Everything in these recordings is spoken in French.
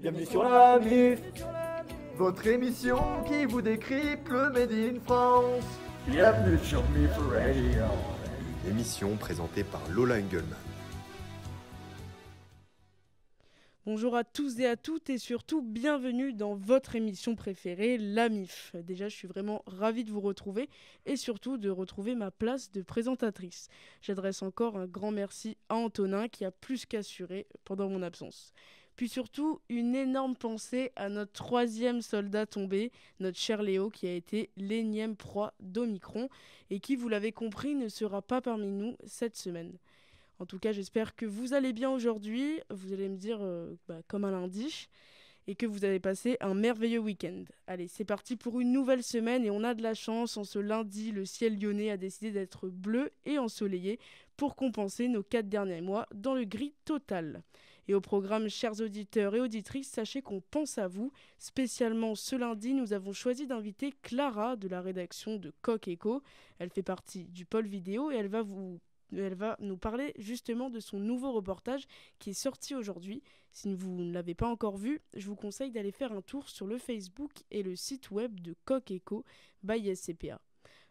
Bienvenue sur la MIF, votre émission qui vous décrypte le Made in France. Bienvenue sur MIF Radio. Émission présentée par Lola Engelmann. Bonjour à tous et à toutes et surtout bienvenue dans votre émission préférée, la MIF. Déjà, je suis vraiment ravie de vous retrouver et surtout de retrouver ma place de présentatrice. J'adresse encore un grand merci à Antonin qui a plus qu'assuré pendant mon absence. Puis surtout, une énorme pensée à notre troisième soldat tombé, notre cher Léo, qui a été l'énième proie d'Omicron et qui, vous l'avez compris, ne sera pas parmi nous cette semaine. En tout cas, j'espère que vous allez bien aujourd'hui. Vous allez me dire comme un lundi et que vous avez passé un merveilleux week-end. Allez, c'est parti pour une nouvelle semaine et on a de la chance. En ce lundi, le ciel lyonnais a décidé d'être bleu et ensoleillé pour compenser nos 4 derniers mois dans le gris total. Et au programme, chers auditeurs et auditrices, sachez qu'on pense à vous. Spécialement ce lundi, nous avons choisi d'inviter Clara de la rédaction de Coq Éco. Elle fait partie du pôle vidéo et elle va nous parler justement de son nouveau reportage qui est sorti aujourd'hui. Si vous ne l'avez pas encore vu, je vous conseille d'aller faire un tour sur le Facebook et le site web de Coq Éco by SCPA.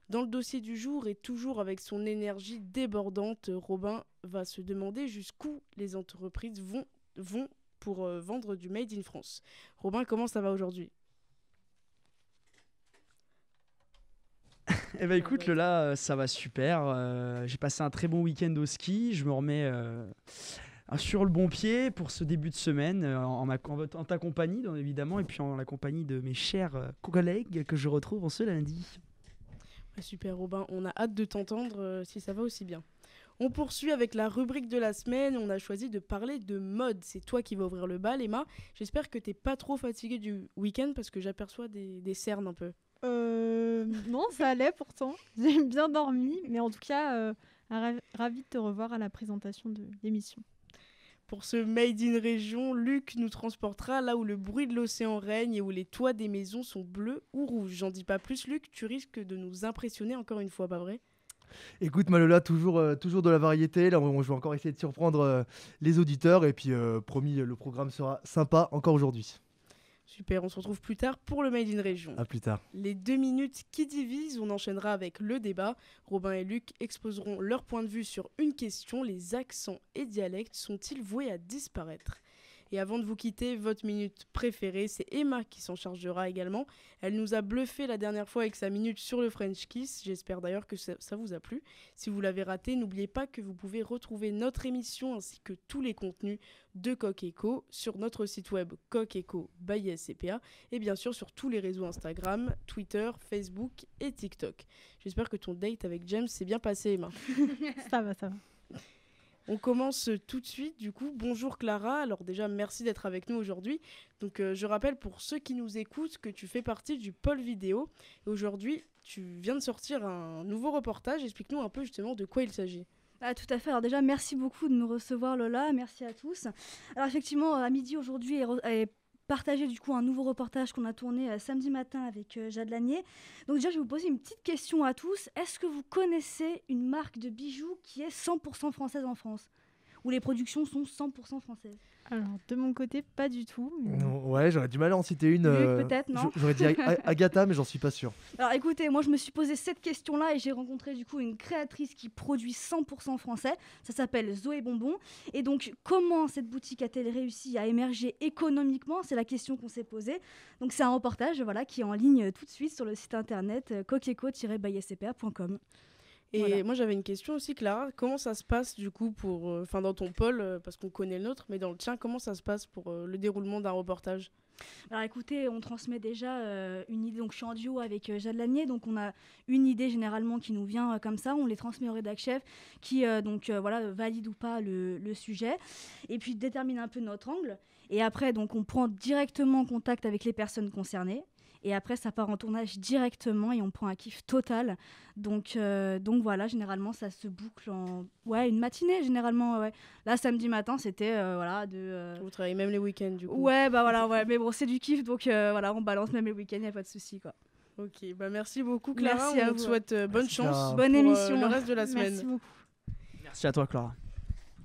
Dans le dossier du jour et toujours avec son énergie débordante, Robin va se demander jusqu'où les entreprises vont pour vendre du Made in France. Robin, comment ça va aujourd'hui ? Eh ben écoute Lola, ça va super. J'ai passé un très bon week-end au ski. Je me remets sur le bon pied pour ce début de semaine en ta compagnie, évidemment, et puis en la compagnie de mes chers collègues que je retrouve en ce lundi. Super Robin, on a hâte de t'entendre si ça va aussi bien. On poursuit avec la rubrique de la semaine. On a choisi de parler de mode. C'est toi qui vas ouvrir le bal, Emma. J'espère que t'es pas trop fatiguée du week-end parce que j'aperçois des cernes un peu. Non, ça allait pourtant. J'ai bien dormi, mais en tout cas, ravie de te revoir à la présentation de l'émission. Pour ce Made in Région, Luc nous transportera là où le bruit de l'océan règne et où les toits des maisons sont bleus ou rouges. J'en dis pas plus, Luc, tu risques de nous impressionner encore une fois, pas vrai ? Écoute Malola, toujours de la variété. Là, je vais encore essayer de surprendre les auditeurs et puis promis, le programme sera sympa encore aujourd'hui. Super, on se retrouve plus tard pour le Made in Région. À plus tard. Les 2 minutes qui divisent, on enchaînera avec le débat. Robin et Luc exposeront leur point de vue sur une question. Les accents et dialectes sont-ils voués à disparaître ? Et avant de vous quitter, votre minute préférée, c'est Emma qui s'en chargera également. Elle nous a bluffé la dernière fois avec sa minute sur le French Kiss. J'espère d'ailleurs que ça vous a plu. Si vous l'avez raté, n'oubliez pas que vous pouvez retrouver notre émission ainsi que tous les contenus de Coq Éco sur notre site web Coq Éco by SCPA et bien sûr sur tous les réseaux Instagram, Twitter, Facebook et TikTok. J'espère que ton date avec James s'est bien passé, Emma. Ça va. On commence tout de suite, du coup. Bonjour Clara, alors déjà merci d'être avec nous aujourd'hui. Donc je rappelle pour ceux qui nous écoutent que tu fais partie du pôle vidéo. Et aujourd'hui, tu viens de sortir un nouveau reportage. Explique-nous un peu justement de quoi il s'agit. Ah, tout à fait. Alors déjà, merci beaucoup de nous recevoir Lola. Merci à tous. Alors effectivement, à midi aujourd'hui est partagé du coup un nouveau reportage qu'on a tourné samedi matin avec Jade Lanier. Donc déjà, je vais vous poser une petite question à tous. Est-ce que vous connaissez une marque de bijoux qui est 100% française en France ? Où les productions sont 100% françaises ? Alors, de mon côté, pas du tout. Mais... Non, ouais, j'aurais du mal à en citer une. Luc, peut-être, non ? J'aurais dit Agatha, mais j'en suis pas sûr. Alors écoutez, moi je me suis posé cette question-là et j'ai rencontré du coup une créatrice qui produit 100% français. Ça s'appelle Zoé Bonbon. Et donc, comment cette boutique a-t-elle réussi à émerger économiquement ? C'est la question qu'on s'est posée. Donc c'est un reportage qui est en ligne tout de suite sur le site internet coqueco-by-scpa.com. Et Voilà. moi j'avais une question aussi, Clara. Comment ça se passe du coup dans ton pôle, parce qu'on connaît le nôtre, mais dans le tien, comment ça se passe pour le déroulement d'un reportage ? Alors écoutez, on transmet déjà une idée. Donc je suis en duo avec Jade Lanier. Donc on a une idée généralement qui nous vient comme ça. On les transmet au rédac chef qui valide ou pas le sujet. Et puis détermine un peu notre angle. Et après, donc on prend directement contact avec les personnes concernées. Et après, ça part en tournage directement et on prend un kiff total. Donc voilà, généralement, ça se boucle en une matinée, généralement. Ouais. Là, samedi matin, c'était Vous travaillez même les week-ends, du coup. Ouais, mais bon, c'est du kiff, donc on balance même les week-ends, il n'y a pas de souci, quoi. Ok, merci beaucoup, Clara. Merci à on te vous. souhaite bonne chance Clara. Bonne émission. le reste de la semaine. Merci beaucoup. Merci à toi Clara.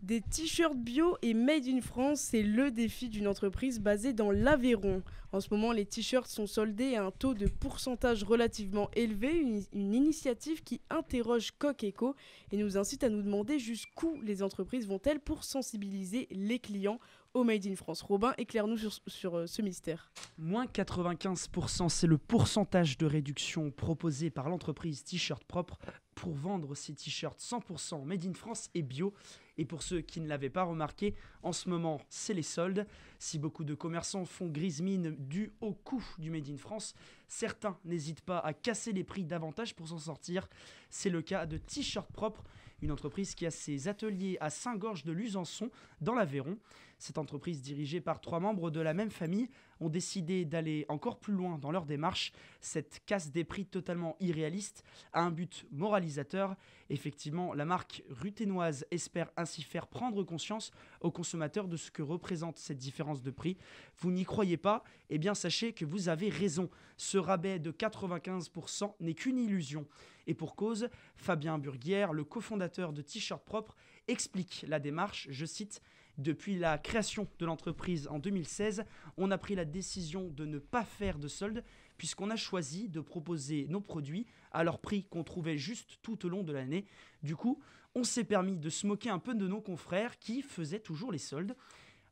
Des t-shirts bio et made in France, c'est le défi d'une entreprise basée dans l'Aveyron. En ce moment, les t-shirts sont soldés à un taux de pourcentage relativement élevé, une initiative qui interroge Coq Eco et nous incite à nous demander jusqu'où les entreprises vont-elles pour sensibiliser les clients au Made in France. Robin, éclaire-nous sur ce mystère. Moins 95%, c'est le pourcentage de réduction proposé par l'entreprise T-shirt propre pour vendre ces t-shirts 100% Made in France et bio. Et pour ceux qui ne l'avaient pas remarqué, en ce moment, c'est les soldes. Si beaucoup de commerçants font grise mine dû au coût du Made in France, certains n'hésitent pas à casser les prix davantage pour s'en sortir. C'est le cas de T-shirt propre, une entreprise qui a ses ateliers à Saint-Gorges-de-Luzançon, dans l'Aveyron. Cette entreprise, dirigée par 3 membres de la même famille, ont décidé d'aller encore plus loin dans leur démarche. Cette casse des prix totalement irréaliste a un but moralisateur. Effectivement, la marque ruthénoise espère ainsi faire prendre conscience aux consommateurs de ce que représente cette différence de prix. Vous n'y croyez pas ? Eh bien, sachez que vous avez raison. Ce rabais de 95% n'est qu'une illusion. Et pour cause, Fabien Burguière, le cofondateur de T-shirt propre, explique la démarche, je cite: « Depuis la création de l'entreprise en 2016, on a pris la décision de ne pas faire de soldes puisqu'on a choisi de proposer nos produits à leur prix qu'on trouvait juste tout au long de l'année. Du coup, on s'est permis de se moquer un peu de nos confrères qui faisaient toujours les soldes.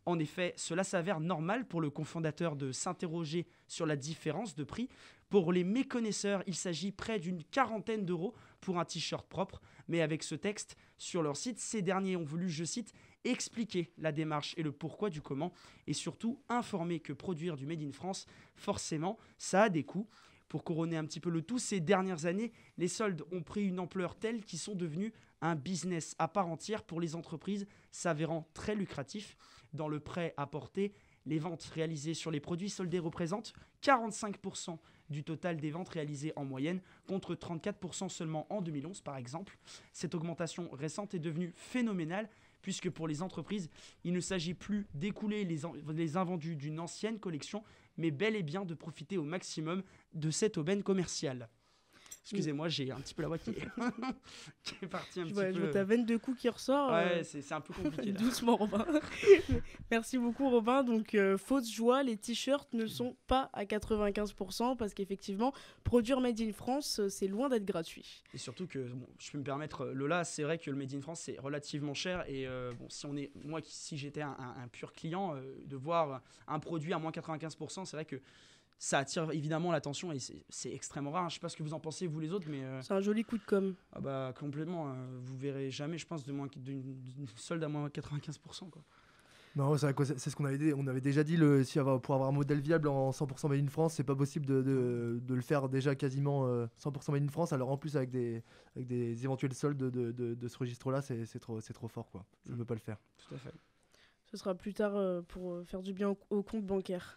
En effet, cela s'avère normal pour le cofondateur de s'interroger sur la différence de prix. Pour les méconnaisseurs, il s'agit près d'une quarantaine d'euros pour un t-shirt propre. Mais avec ce texte sur leur site, ces derniers ont voulu, je cite, expliquer la démarche et le pourquoi du comment, et surtout informer que produire du Made in France, forcément, ça a des coûts. Pour couronner un petit peu le tout, ces dernières années, les soldes ont pris une ampleur telle qu'ils sont devenus un business à part entière pour les entreprises, s'avérant très lucratif. Dans le prêt à porter, les ventes réalisées sur les produits soldés représentent 45% du total des ventes réalisées en moyenne, contre 34% seulement en 2011 par exemple. Cette augmentation récente est devenue phénoménale, puisque pour les entreprises, il ne s'agit plus d'écouler les invendus d'une ancienne collection, mais bel et bien de profiter au maximum de cette aubaine commerciale. Excusez-moi, j'ai un petit peu la voix qui est partie un petit peu. Je vois ta veine de coups qui ressort. Ouais, c'est un peu compliqué là. Doucement, Robin. Merci beaucoup, Robin. Donc, fausse joie, les t-shirts ne sont pas à 95% parce qu'effectivement, produire Made in France, c'est loin d'être gratuit. Et surtout que, bon, je peux me permettre, Lola, c'est vrai que le Made in France, c'est relativement cher. Et bon, si j'étais un pur client, de voir un produit à moins 95%, c'est vrai que ça attire évidemment l'attention et c'est extrêmement rare. Je ne sais pas ce que vous en pensez, vous les autres, mais... C'est un joli coup de com'. Ah bah, complètement. Vous verrez jamais, je pense, d'une solde à moins 95%. Quoi. Non, c'est ce qu'on avait dit. On avait déjà dit, pour avoir un modèle viable en 100% Made in France, c'est pas possible de le faire déjà quasiment 100% Made in France. Alors en plus, avec des éventuels soldes de ce registre-là, c'est trop fort, quoi. Ça ne peut pas le faire. Tout à fait. Ce sera plus tard pour faire du bien au compte bancaire.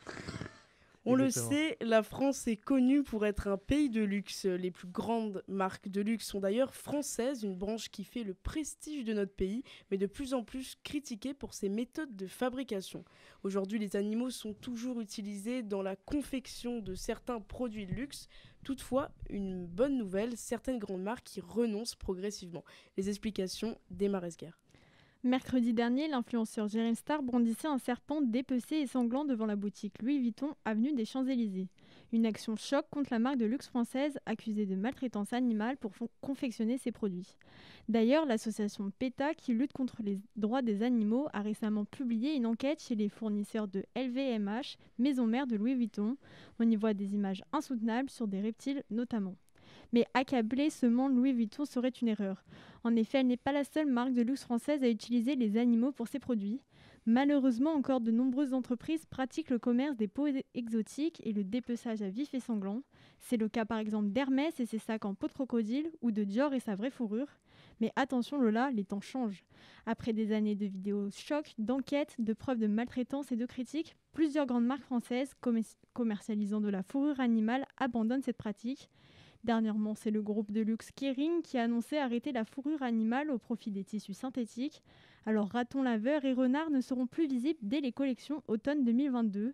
On Exactement. le sait, la France est connue pour être un pays de luxe. Les plus grandes marques de luxe sont d'ailleurs françaises, une branche qui fait le prestige de notre pays, mais de plus en plus critiquée pour ses méthodes de fabrication. Aujourd'hui, les animaux sont toujours utilisés dans la confection de certains produits de luxe. Toutefois, une bonne nouvelle, certaines grandes marques y renoncent progressivement. Les explications d'Emma Resguer. Mercredi dernier, l'influenceur Jérém Star brandissait un serpent dépecé et sanglant devant la boutique Louis Vuitton, avenue des Champs-Élysées. Une action choc contre la marque de luxe française accusée de maltraitance animale pour confectionner ses produits. D'ailleurs, l'association PETA, qui lutte contre les droits des animaux, a récemment publié une enquête chez les fournisseurs de LVMH, maison mère de Louis Vuitton. On y voit des images insoutenables sur des reptiles notamment. Mais accabler ce monde Louis Vuitton serait une erreur. En effet, elle n'est pas la seule marque de luxe française à utiliser les animaux pour ses produits. Malheureusement, encore de nombreuses entreprises pratiquent le commerce des peaux exotiques et le dépeçage à vif et sanglant. C'est le cas par exemple d'Hermès et ses sacs en peau de crocodile ou de Dior et sa vraie fourrure. Mais attention Lola, les temps changent. Après des années de vidéos chocs, d'enquêtes, de preuves de maltraitance et de critiques, plusieurs grandes marques françaises commercialisant de la fourrure animale abandonnent cette pratique. Dernièrement, c'est le groupe de luxe Kering qui a annoncé arrêter la fourrure animale au profit des tissus synthétiques. Alors ratons laveurs et renards ne seront plus visibles dès les collections automne 2022.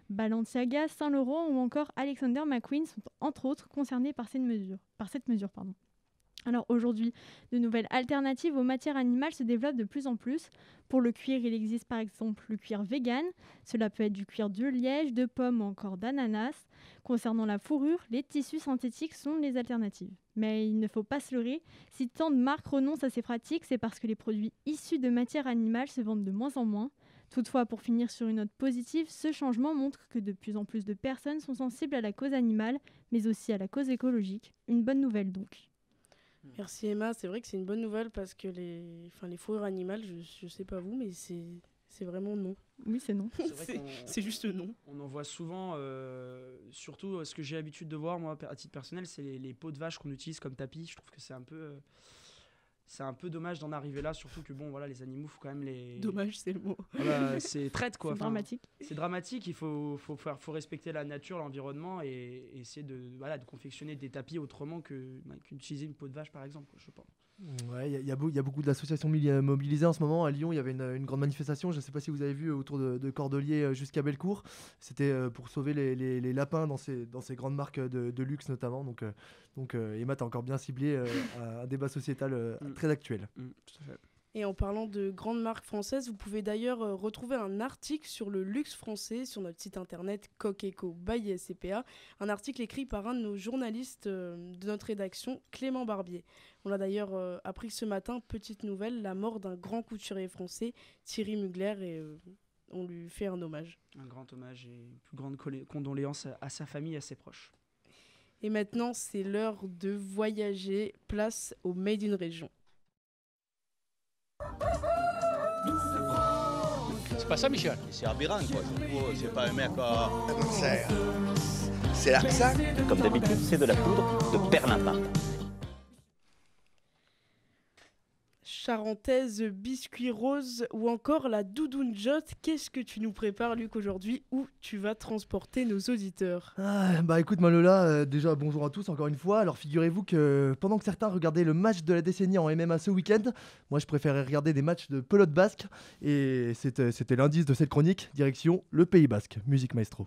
Balenciaga, Saint Laurent ou encore Alexander McQueen sont entre autres concernés par cette mesure. Alors aujourd'hui, de nouvelles alternatives aux matières animales se développent de plus en plus. Pour le cuir, il existe par exemple le cuir vegan. Cela peut être du cuir de liège, de pomme ou encore d'ananas. Concernant la fourrure, les tissus synthétiques sont les alternatives. Mais il ne faut pas se leurrer, si tant de marques renoncent à ces pratiques, c'est parce que les produits issus de matières animales se vendent de moins en moins. Toutefois, pour finir sur une note positive, ce changement montre que de plus en plus de personnes sont sensibles à la cause animale, mais aussi à la cause écologique. Une bonne nouvelle donc. Merci Emma, c'est vrai que c'est une bonne nouvelle parce que les fourrures animales, je sais pas vous, mais c'est vraiment non. Oui, c'est non. C'est juste non. On en voit souvent, surtout ce que j'ai l'habitude de voir, moi, à titre personnel, c'est les peaux de vache qu'on utilise comme tapis. Je trouve que c'est un peu dommage d'en arriver là, surtout que bon, voilà, les animaux, faut quand même les... Dommage, c'est le mot. Voilà, c'est traite, quoi. C'est dramatique. C'est dramatique, il faut respecter la nature, l'environnement et essayer de confectionner des tapis autrement qu'utiliser une peau de vache, par exemple, quoi, je pense. Ouais, il y a beaucoup d'associations mobilisées en ce moment. À Lyon, il y avait une grande manifestation, je ne sais pas si vous avez vu, autour de Cordeliers jusqu'à Bellecour. C'était pour sauver les lapins dans ces grandes marques de luxe notamment. Donc Emma, t'as encore bien ciblé un débat sociétal très actuel. Tout à fait. Et en parlant de grandes marques françaises, vous pouvez d'ailleurs retrouver un article sur le luxe français sur notre site internet Coqueco by SCPA, un article écrit par un de nos journalistes de notre rédaction, Clément Barbier. On l'a d'ailleurs appris ce matin, petite nouvelle, la mort d'un grand couturier français, Thierry Mugler, et on lui fait un hommage. Un grand hommage et une plus grande condoléance à sa famille et à ses proches. Et maintenant, c'est l'heure de voyager, place au Made in Région. C'est pas ça, Michel? C'est aberrant, quoi. C'est pas un mec à... C'est l'accent. Comme d'habitude, c'est de la poudre de perlimpin. Charentaise, biscuit rose ou encore la doudoune jotte, qu'est-ce que tu nous prépares, Luc, aujourd'hui? Où tu vas transporter nos auditeurs? Écoute Malola, déjà bonjour à tous encore une fois. Alors figurez-vous que pendant que certains regardaient le match de la décennie en MMA ce week-end, moi je préférais regarder des matchs de pelote basque et c'était l'indice de cette chronique, direction le Pays Basque. Musique maestro.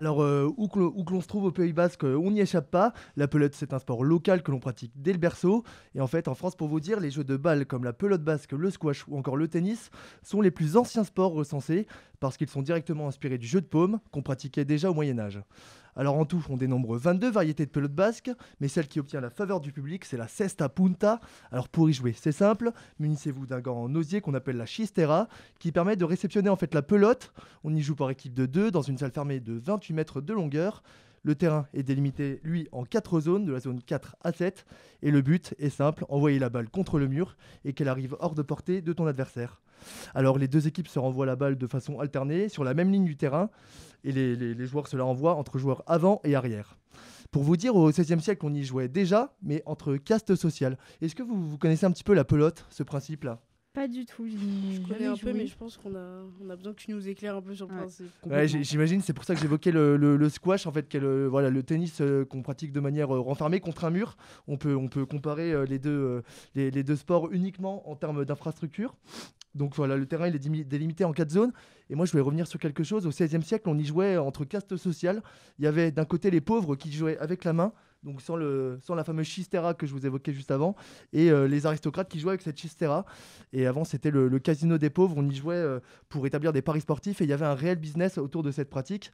Alors, où que l'on se trouve au Pays Basque, on n'y échappe pas. La pelote, c'est un sport local que l'on pratique dès le berceau. Et en fait, en France, pour vous dire, les jeux de balle comme la pelote basque, le squash ou encore le tennis sont les plus anciens sports recensés parce qu'ils sont directement inspirés du jeu de paume qu'on pratiquait déjà au Moyen-Âge. Alors en tout, on dénombre 22 variétés de pelote basque, mais celle qui obtient la faveur du public, c'est la cesta punta. Alors pour y jouer, c'est simple, munissez-vous d'un gant en osier qu'on appelle la chistera, qui permet de réceptionner en fait la pelote. On y joue par équipe de 2 dans une salle fermée de 28 mètres de longueur. Le terrain est délimité, lui, en 4 zones, de la zone 4 à 7. Et le but est simple, envoyer la balle contre le mur et qu'elle arrive hors de portée de ton adversaire. Alors les deux équipes se renvoient la balle de façon alternée sur la même ligne du terrain et les joueurs se la renvoient entre joueurs avant et arrière. Pour vous dire, au XVIe siècle, on y jouait déjà, mais entre castes sociales. Est-ce que vous connaissez un petit peu la pelote, ce principe-là ? Pas du tout. Je connais un peu, mais je pense qu'on a besoin que tu nous éclaires un peu sur le principe. Ouais, j'imagine, c'est pour ça que j'évoquais le squash, en fait, le tennis qu'on pratique de manière renfermée contre un mur. On peut comparer les deux sports uniquement en termes d'infrastructure. Donc voilà, le terrain il est délimité en 4 zones. Et moi je voulais revenir sur quelque chose. Au XVIe siècle, on y jouait entre castes sociales. Il y avait d'un côté les pauvres qui jouaient avec la main, donc sans la fameuse chistera que je vous évoquais juste avant, et les aristocrates qui jouaient avec cette chistera. Et avant c'était le casino des pauvres, on y jouait pour établir des paris sportifs et il y avait un réel business autour de cette pratique.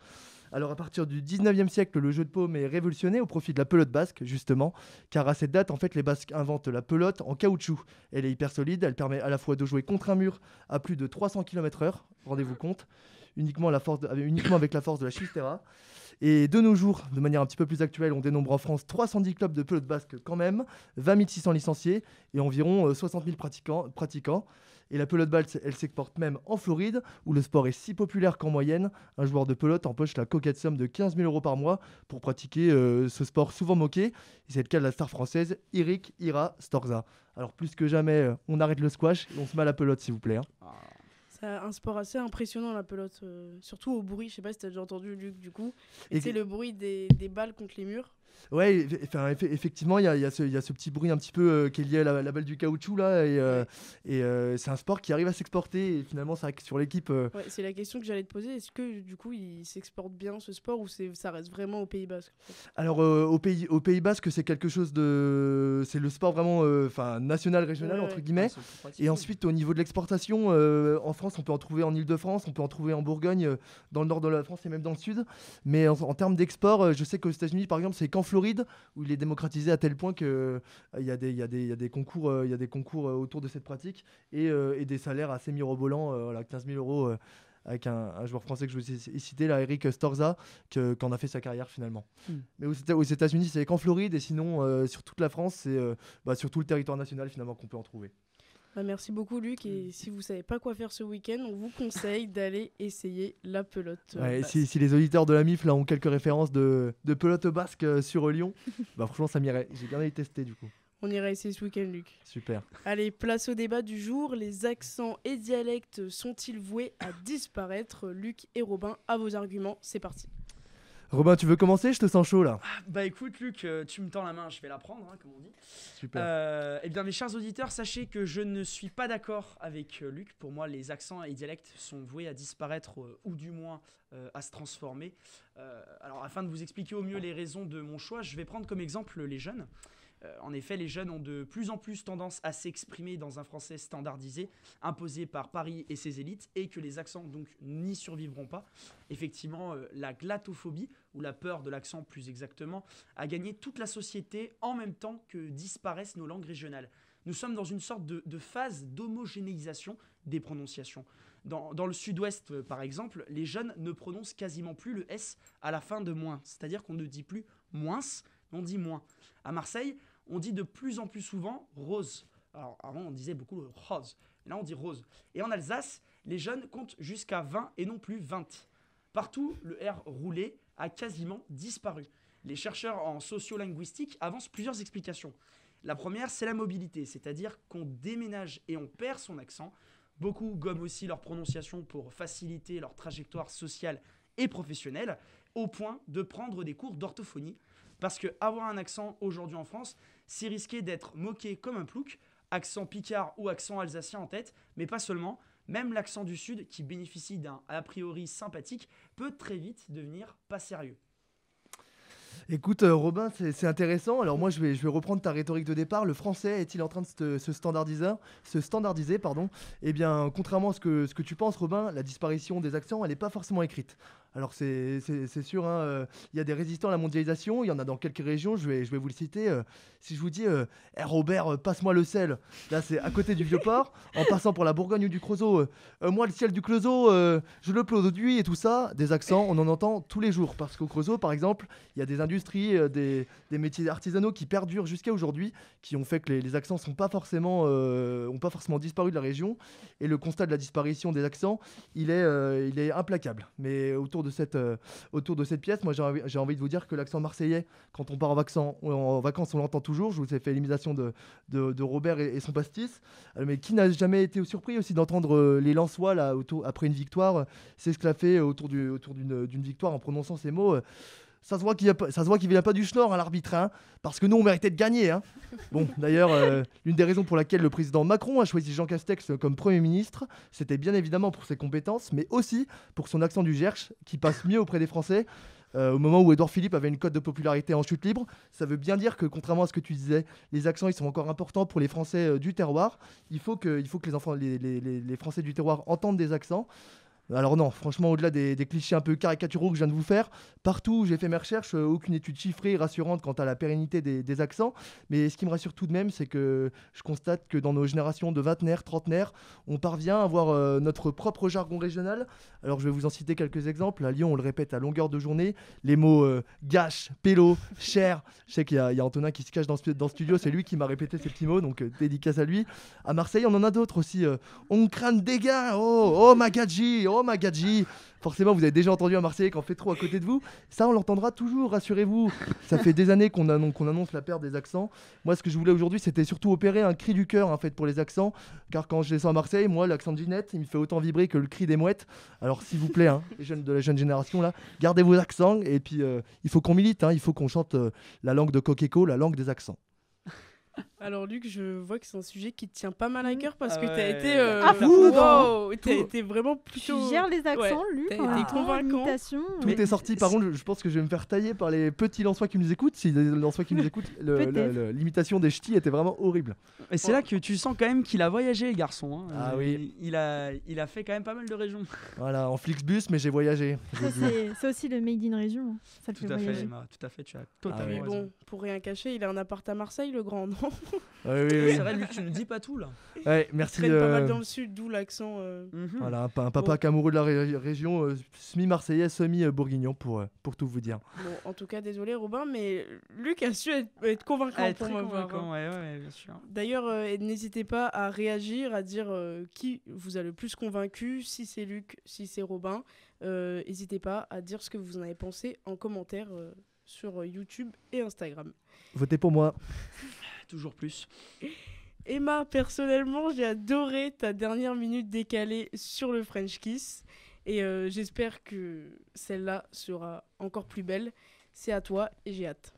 Alors à partir du 19e siècle, le jeu de paume est révolutionné au profit de la pelote basque, justement, car à cette date, en fait, les Basques inventent la pelote en caoutchouc. Elle est hyper solide, elle permet à la fois de jouer contre un mur à plus de 300 km/h, rendez-vous compte, uniquement avec la force de la chistera. Et de nos jours, de manière un petit peu plus actuelle, on dénombre en France 310 clubs de pelote basque quand même, 20 600 licenciés et environ 60 000 pratiquants. Et la pelote basque, elle s'exporte même en Floride, où le sport est si populaire qu'en moyenne, un joueur de pelote empoche la coquette somme de 15 000 € par mois pour pratiquer ce sport souvent moqué. Et c'est le cas de la star française Eric Ira Storza. Alors plus que jamais, on arrête le squash et on se met à la pelote, s'il vous plaît. C'est un sport assez impressionnant, la pelote, surtout au bruit. Je sais pas si tu as déjà entendu, Luc, du coup. Et c'est le bruit des balles contre les murs. Ouais, effectivement, il y a ce petit bruit un petit peu qui est lié à la balle du caoutchouc là, et c'est un sport qui arrive à s'exporter. Et finalement, c'est vrai que sur l'équipe. Ouais, c'est la question que j'allais te poser. Est-ce que du coup, il s'exporte bien ce sport ou ça reste vraiment au Pays Basque en fait? Alors au Pays Basque, c'est quelque chose de, c'est le sport vraiment, national, régional entre guillemets. Et ensuite, au niveau de l'exportation, en France, on peut en trouver en Île-de-France, on peut en trouver en Bourgogne, dans le nord de la France et même dans le sud. Mais en termes d'export, je sais qu'aux États-Unis, par exemple, c'est qu'en Floride où il est démocratisé à tel point que il y a des concours autour de cette pratique et des salaires assez mirobolants, 15 000 euros avec un joueur français que je vous ai cité, là, Eric Storza, qu'en a fait sa carrière finalement. Mais aux États-Unis, c'est qu'en Floride, et sinon sur toute la France, c'est sur tout le territoire national finalement qu'on peut en trouver. Merci beaucoup Luc, et si vous savez pas quoi faire ce week-end, on vous conseille d'aller essayer la pelote basque. Si les auditeurs de la MIF là ont quelques références de pelote basque sur Lyon, franchement ça m'irait, j'ai bien allé tester du coup. On ira essayer ce week-end Luc. Super. Allez, place au débat du jour. Les accents et dialectes sont-ils voués à disparaître? Luc et Robin, à vos arguments, c'est parti. Robin, tu veux commencer? Je te sens chaud là. Bah écoute Luc, tu me tends la main, je vais la prendre, comme on dit. Super. Eh bien mes chers auditeurs, sachez que je ne suis pas d'accord avec Luc. Pour moi, les accents et dialectes sont voués à disparaître ou du moins à se transformer. Alors afin de vous expliquer au mieux les raisons de mon choix, je vais prendre comme exemple les jeunes. En effet, les jeunes ont de plus en plus tendance à s'exprimer dans un français standardisé, imposé par Paris et ses élites, et que les accents donc n'y survivront pas. Effectivement, la glottophobie, ou la peur de l'accent plus exactement, a gagné toute la société en même temps que disparaissent nos langues régionales. Nous sommes dans une sorte de phase d'homogénéisation des prononciations. Dans le sud-ouest, par exemple, les jeunes ne prononcent quasiment plus le S à la fin de moins, c'est-à-dire qu'on ne dit plus moins, on dit moins. À Marseille, on dit de plus en plus souvent rose. Alors avant, on disait beaucoup rose. Là, on dit rose. Et en Alsace, les jeunes comptent jusqu'à 20 et non plus 20. Partout, le R roulé a quasiment disparu. Les chercheurs en sociolinguistique avancent plusieurs explications. La première, c'est la mobilité, c'est-à-dire qu'on déménage et on perd son accent. Beaucoup gomment aussi leur prononciation pour faciliter leur trajectoire sociale et professionnelle, au point de prendre des cours d'orthophonie. Parce qu'avoir un accent aujourd'hui en France, c'est risquer d'être moqué comme un plouc, accent picard ou accent alsacien en tête, mais pas seulement. Même l'accent du Sud, qui bénéficie d'un a priori sympathique, peut très vite devenir pas sérieux. Écoute Robin, c'est intéressant. Alors moi je vais reprendre ta rhétorique de départ. Le français est-il en train de se standardiser pardon. Eh bien contrairement à ce que tu penses Robin, la disparition des accents elle n'est pas forcément écrite. Alors c'est sûr, y a des résistants à la mondialisation, il y en a dans quelques régions, je vais vous le citer. Si je vous dis Robert, passe-moi le sel, là c'est à côté du Vieux-Port, en passant pour la Bourgogne ou du Creusot, moi le ciel du Creusot, je le produis et tout ça, des accents, on en entend tous les jours. Parce qu'au Creusot par exemple, il y a des industries, des métiers artisanaux qui perdurent jusqu'à aujourd'hui, qui ont fait que les accents ont pas forcément disparu de la région. Et le constat de la disparition des accents, il est implacable. Mais autour de cette pièce, moi j'ai envie de vous dire que l'accent marseillais, quand on part en vacances, on l'entend toujours. Je vous ai fait l'imitation de Robert et son pastis. Mais qui n'a jamais été surpris aussi d'entendre les Lensois là, après une victoire s'esclaffer autour d'une victoire en prononçant ces mots. Ça se voit qu'il vient pas du schnorr à l'arbitre, parce que nous on méritait de gagner. Bon, d'ailleurs, l'une des raisons pour laquelle le président Macron a choisi Jean Castex comme Premier ministre, c'était bien évidemment pour ses compétences, mais aussi pour son accent du Gers, qui passe mieux auprès des Français. Au moment où Édouard Philippe avait une cote de popularité en chute libre, ça veut bien dire que contrairement à ce que tu disais, les accents ils sont encore importants pour les Français du terroir. Il faut que les Français du terroir entendent des accents. Alors non, franchement, au-delà des clichés un peu caricaturaux que je viens de vous faire, partout où j'ai fait mes recherches, aucune étude chiffrée rassurante quant à la pérennité des accents. Mais ce qui me rassure tout de même, c'est que je constate que dans nos générations de vingtenaires, trentenaires, on parvient à avoir notre propre jargon régional. Alors je vais vous en citer quelques exemples. À Lyon, on le répète à longueur de journée. Les mots gâche, pélo, cher. Je sais qu'il y a Antonin qui se cache dans le studio, c'est lui qui m'a répété ces petits mots, donc dédicace à lui. À Marseille, on en a d'autres aussi. On crâne des gars, oh Magadji, oh Oh Magadji. Forcément, vous avez déjà entendu un Marseillais qui en fait trop à côté de vous. Ça, on l'entendra toujours, rassurez-vous. Ça fait des années qu'on annonce la perte des accents. Moi, ce que je voulais aujourd'hui, c'était surtout opérer un cri du cœur en fait pour les accents. Car quand je descends à Marseille, moi, l'accent de Ginette, il me fait autant vibrer que le cri des mouettes. Alors, s'il vous plaît, les jeunes de la jeune génération, là, gardez vos accents. Et puis, il faut qu'on milite, il faut qu'on chante la langue de Coqueco, la langue des accents. Alors Luc, je vois que c'est un sujet qui te tient pas mal à cœur parce que ouais. t'as été vraiment plutôt... Tu gères les accents, Luc. T'as été convaincant. Tout est sorti. Par contre, je pense que je vais me faire tailler par les petits Lensois qui nous écoutent. Si les Lensois qui nous écoutent, l'imitation des ch'tis était vraiment horrible. Et c'est là que tu sens quand même qu'il a voyagé, le garçon. Ah oui. Il a fait quand même pas mal de régions. Voilà, en Flixbus, mais j'ai voyagé. C'est aussi le Made in Région. Ça te fait voyager. Tout à fait, tu as totalement Mais raison. bon, pour rien cacher, il a un appart à Marseille, le grand, non? Oui. C'est vrai, Luc, tu ne dis pas tout là. Ouais, Il merci. traîne pas mal dans le sud, d'où l'accent. Voilà, un papa qui est amoureux de la région, semi-marseillais, semi-bourguignon pour tout vous dire. Bon, en tout cas, désolé Robin, mais Luc a su être convaincant pour ma part. Ouais, bien sûr. D'ailleurs, n'hésitez pas à réagir, à dire qui vous a le plus convaincu, si c'est Luc, si c'est Robin. N'hésitez pas à dire ce que vous en avez pensé en commentaire sur YouTube et Instagram. Votez pour moi. Toujours plus. Emma, personnellement, j'ai adoré ta dernière minute décalée sur le French Kiss. Et j'espère que celle-là sera encore plus belle. C'est à toi et j'ai hâte.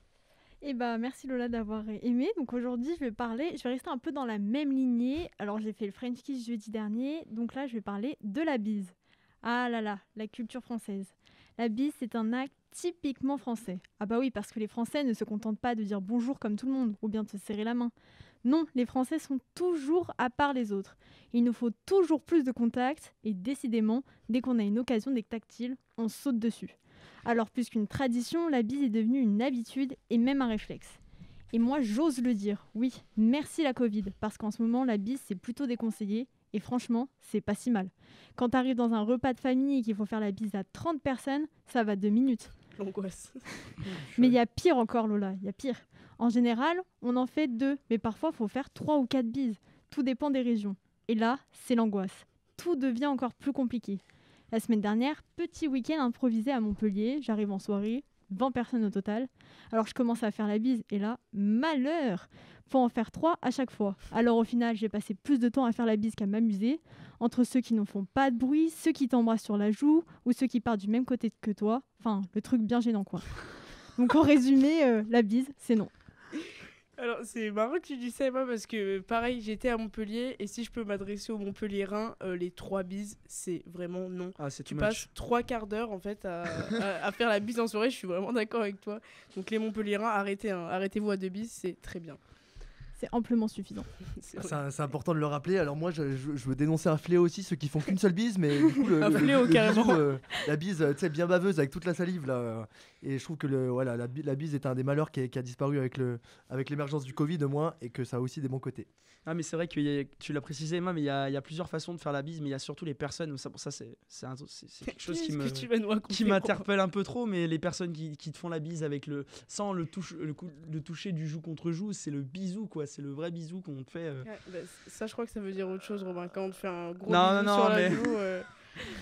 Eh bah, merci Lola d'avoir aimé. Donc aujourd'hui, je vais rester un peu dans la même lignée. Alors j'ai fait le French Kiss jeudi dernier. Donc là, je vais parler de la bise. Ah là là, la culture française. La bise, c'est un acte typiquement français. Ah bah oui, parce que les Français ne se contentent pas de dire bonjour comme tout le monde, ou bien de se serrer la main. Non, les Français sont toujours à part les autres. Il nous faut toujours plus de contact, et décidément, dès qu'on a une occasion d'être tactile, on saute dessus. Alors plus qu'une tradition, la bise est devenue une habitude et même un réflexe. Et moi, j'ose le dire, oui, merci la Covid, parce qu'en ce moment, la bise, c'est plutôt déconseillé, et franchement, c'est pas si mal. Quand t'arrives dans un repas de famille et qu'il faut faire la bise à 30 personnes, ça va 2 minutes. L'angoisse. Mais il y a pire encore, Lola, il y a pire. En général, on en fait 2, mais parfois, il faut faire 3 ou 4 bises. Tout dépend des régions. Et là, c'est l'angoisse. Tout devient encore plus compliqué. La semaine dernière, petit week-end improvisé à Montpellier. J'arrive en soirée, 20 personnes au total. Alors je commence à faire la bise, et là, malheur! Faut en faire 3 à chaque fois. Alors au final, j'ai passé plus de temps à faire la bise qu'à m'amuser. Entre ceux qui n'en font pas de bruit, ceux qui t'embrassent sur la joue, ou ceux qui partent du même côté que toi. Enfin, le truc bien gênant, quoi. Donc en résumé, la bise, c'est non. Alors c'est marrant que tu dis ça, Emma, parce que pareil, j'étais à Montpellier, et si je peux m'adresser aux Montpelliérains, les 3 bises, c'est vraiment non. Ah, c'est Tu passes 3 quarts d'heure en fait à faire la bise en soirée, je suis vraiment d'accord avec toi. Donc les Montpelliérains, arrêtez-vous à 2 bises, c'est très bien. C'est amplement suffisant. C'est important de le rappeler. Alors moi, je veux dénoncer un fléau aussi, ceux qui font qu'une seule bise, mais du coup, Un fléau, carrément. bisou, la bise, tu sais, bien baveuse avec toute la salive là. Et je trouve que la bise est un des malheurs qui a disparu avec l'émergence du Covid, au moins, et que ça a aussi des bons côtés. Ah, mais c'est vrai que tu l'as précisé, Emma, mais il y a plusieurs façons de faire la bise, mais il y a surtout les personnes. Ça, pour ça, c'est quelque chose qui m'interpelle un peu trop, mais les personnes qui te font la bise avec sans le toucher du joue contre joue, c'est le bisou, quoi. C'est le vrai bisou qu'on te fait. Ouais, bah, ça, je crois que ça veut dire autre chose, Robin, quand on te fait un gros Non, bisou non, sur la mais- joue.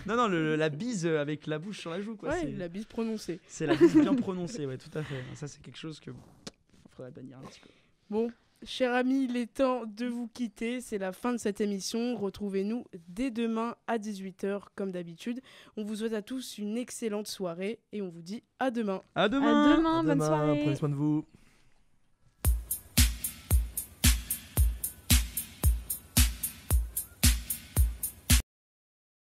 Non, la bise avec la bouche sur la joue, quoi. Ouais, c'est... la bise prononcée. c'est la bise bien prononcée, ouais, tout à fait. Ça, c'est quelque chose que faudrait bannir un petit peu. Bon, chers amis, il est temps de vous quitter. C'est la fin de cette émission. Retrouvez-nous dès demain à 18h, comme d'habitude. On vous souhaite à tous une excellente soirée et on vous dit à demain. À demain. À demain, bonne soirée. Prenez soin de vous.